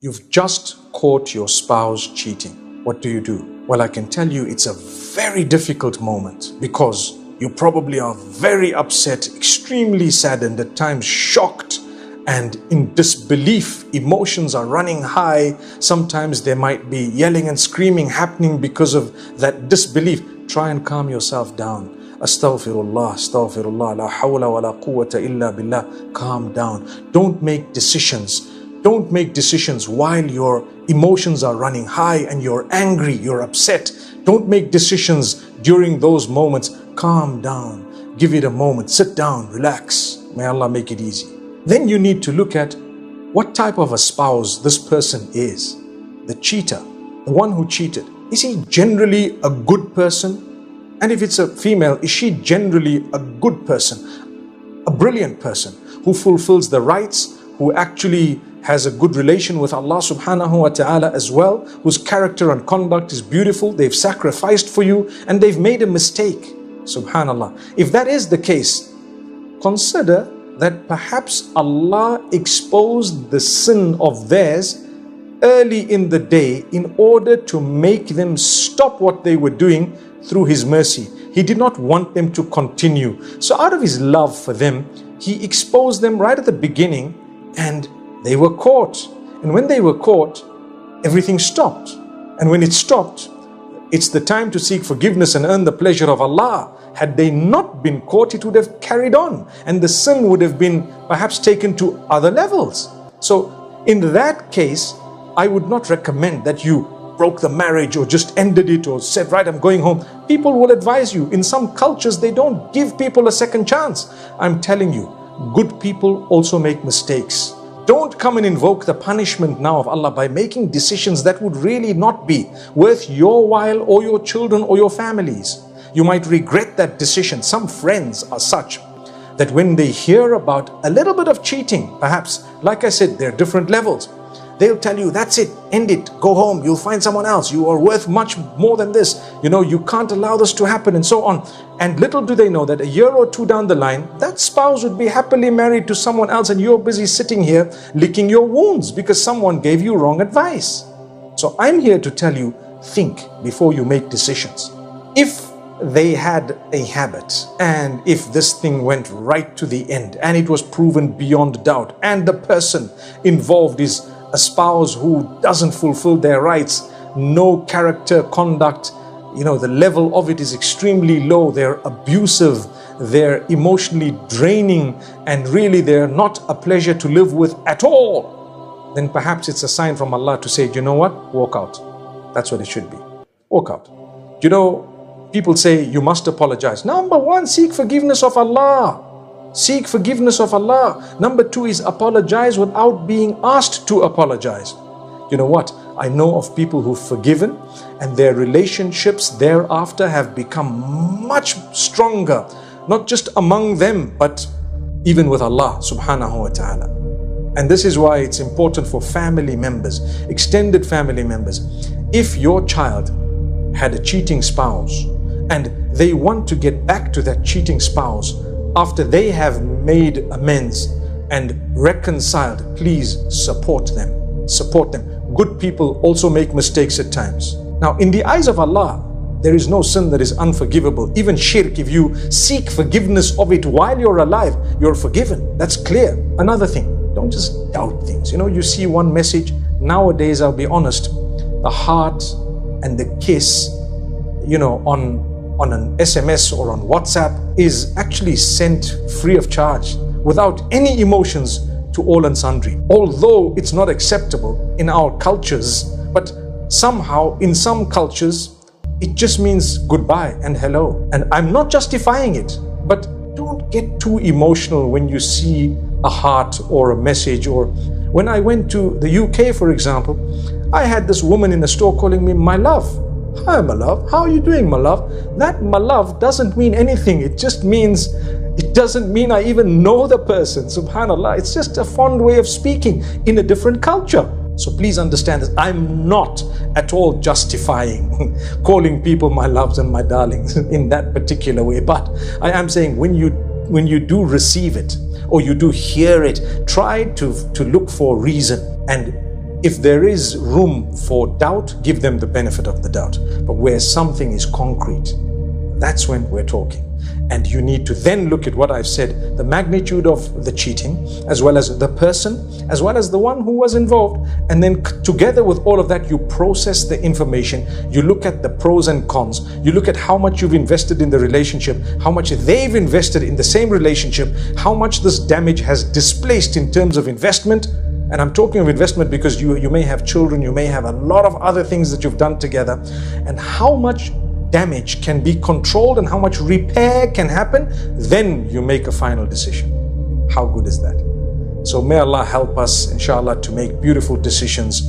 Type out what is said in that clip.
You've just caught your spouse cheating. What do? Well, I can tell you it's a very difficult moment because you probably are very upset, extremely saddened, at times shocked and in disbelief. Emotions are running high. Sometimes there might be yelling and screaming happening because of that disbelief. Try and calm yourself down. Astaghfirullah, astaghfirullah, la hawla wa la quwwata illa billah. Calm down. Don't make decisions. Don't make decisions while your emotions are running high and you're angry, you're upset. Don't make decisions during those moments. Calm down. Give it a moment. Sit down. Relax. May Allah make it easy. Then you need to look at what type of a spouse this person is. The cheater, the one who cheated. Is he generally a good person? And if it's a female, is she generally a good person? A brilliant person who fulfills the rights, who actually has a good relation with Allah subhanahu wa ta'ala as well, whose character and conduct is beautiful, they've sacrificed for you and they've made a mistake. Subhanallah. If that is the case, consider that perhaps Allah exposed the sin of theirs early in the day in order to make them stop what they were doing through His mercy. He did not want them to continue. So out of His love for them, He exposed them right at the beginning and they were caught. And when they were caught, everything stopped. And when it stopped, it's the time to seek forgiveness and earn the pleasure of Allah. Had they not been caught, it would have carried on. And the sin would have been perhaps taken to other levels. So in that case, I would not recommend that you broke the marriage or just ended it or said, right, I'm going home. People will advise you. In some cultures, they don't give people a second chance. I'm telling you, good people also make mistakes. Don't come and invoke the punishment now of Allah by making decisions that would really not be worth your while or your children or your families. You might regret that decision. Some friends are such that when they hear about a little bit of cheating, perhaps, like I said, there are different levels. They'll tell you, that's it, end it, go home, you'll find someone else, you are worth much more than this, you can't allow this to happen, and so on. And little do they know that a year or two down the line, that spouse would be happily married to someone else and you're busy sitting here licking your wounds because someone gave you wrong advice. So I'm here to tell you, think before you make decisions. If they had a habit and if this thing went right to the end and it was proven beyond doubt and the person involved is a spouse who doesn't fulfill their rights, no character, conduct, the level of it is extremely low, they're abusive, they're emotionally draining, and really they're not a pleasure to live with at all, then perhaps it's a sign from Allah to say, you know what, walk out. That's what it should be. Walk out. People say you must apologize. Number one, seek forgiveness of Allah. Seek forgiveness of Allah. Number two is apologize without being asked to apologize. You know what? I know of people who've forgiven and their relationships thereafter have become much stronger, not just among them, but even with Allah subhanahu wa ta'ala. And this is why it's important for family members, extended family members. If your child had a cheating spouse and they want to get back to that cheating spouse after they have made amends and reconciled, please support them. Support them. Good people also make mistakes at times. Now, in the eyes of Allah, there is no sin that is unforgivable. Even shirk, if you seek forgiveness of it while you're alive, you're forgiven. That's clear. Another thing, don't just doubt things. You see one message. Nowadays, I'll be honest, the heart and the kiss, on an SMS or on WhatsApp is actually sent free of charge without any emotions to all and sundry. Although it's not acceptable in our cultures, but somehow in some cultures, it just means goodbye and hello. And I'm not justifying it, but don't get too emotional when you see a heart or a message. Or when I went to the UK, for example, I had this woman in the store calling me my love. Hi, my love. How are you doing, my love? That my love doesn't mean anything. It just means, it doesn't mean I even know the person. Subhanallah. It's just a fond way of speaking in a different culture. So please understand this. I'm not at all justifying calling people my loves and my darlings in that particular way. But I am saying when you do receive it or you do hear it, try to look for reason and If there is room for doubt, give them the benefit of the doubt. But where something is concrete, that's when we're talking. And you need to then look at what I've said, the magnitude of the cheating, as well as the person, as well as the one who was involved. And then together with all of that, you process the information. You look at the pros and cons. You look at how much you've invested in the relationship, how much they've invested in the same relationship, how much this damage has displaced in terms of investment. And I'm talking of investment because you may have children, you may have a lot of other things that you've done together, and how much damage can be controlled and how much repair can happen. Then you make a final decision. How good is that? So may Allah help us, inshallah, to make beautiful decisions.